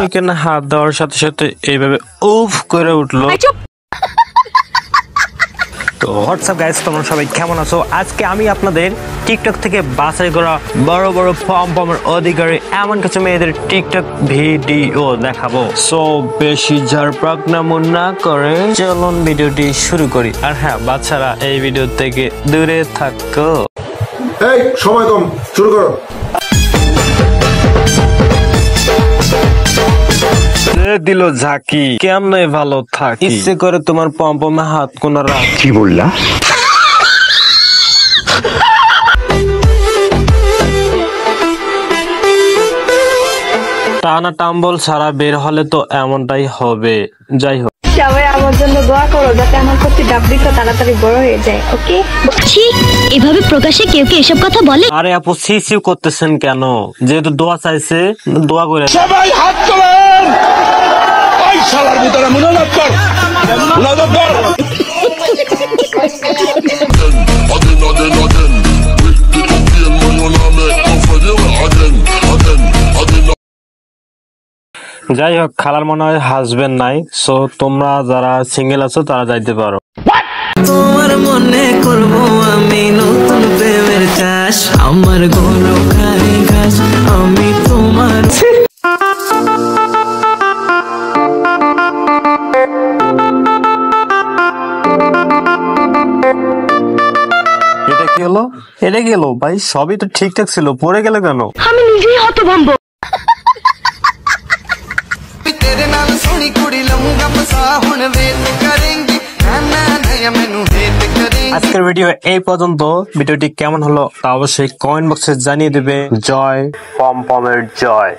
ওইখানে হাত দেওয়ার সাথে সাথে এইভাবে উফ করে উঠলো। তো হোয়াটসঅ্যাপ গাইস, তোমরা সবাই কেমন আছো? আজকে আমি আপনাদের টিকটক থেকে বাছাই করা বড় বড় পমের অধিকারী এমন কিছু মেয়েদের টিকটক ভিডিও দেখাবো। সো বেশি ঝাড়পাকনামো না করে চলুন ভিডিওটি শুরু করি। আর হ্যাঁ বাচ্চারা, এই ভিডিও থেকে দূরে থাকো। এই সময় কম, শুরু করো। দিল ঝাঁকি, কেমনে ভালো থাকি, ইচ্ছে করে তোমার পম্পমে হাত কোনা রাখ। কি বললা? টানা টাম্বল সারা বের হলে তো এমনটাই হবে। যাই হোক, সবাই আমার জন্য দোয়া করো যাতে আমার প্রতি ডাবলিটা তাড়াতাড়ি বড় হয়ে যায়। ওকে? ঠিক এভাবে প্রকাশে কেউ কি এসব কথা বলে? আরে আপু সিসিউ করতেছেন কেন? যেহেতু দোয়া চাইছে, দোয়া করে সবাই হাত তোলেন। ওই শালার ভিতরে মুনাজাত কর, মুনাজাত কর। যাই হোক, খালার মনে হয় হাজবেন্ড নাই, সো তোমরা যারা সিঙ্গেল আছো তারা যাইতে পারো। তোমার মনে করবো আমি নতুন প্রেমের চাষ, আমার গরু খাই ঘাস, আমি তোমার। এটা কি হলো? এটা কি হলো ভাই? সবই তো ঠিকঠাক ছিল, পড়ে গেল কেন? আমি নিজেই হতভম্ব। तेरे नाल सोनी कुड़ी लऊंगा फसा हुन वेट करेंगी ना ना ना मैनू हेट करेंगी। আজকের ভিডিও এই পর্যন্ত। ভিডিওটি কেমন হলো তা অবশ্যই কমেন্ট বক্সে জানিয়ে দেবে। জয় পমের জয়।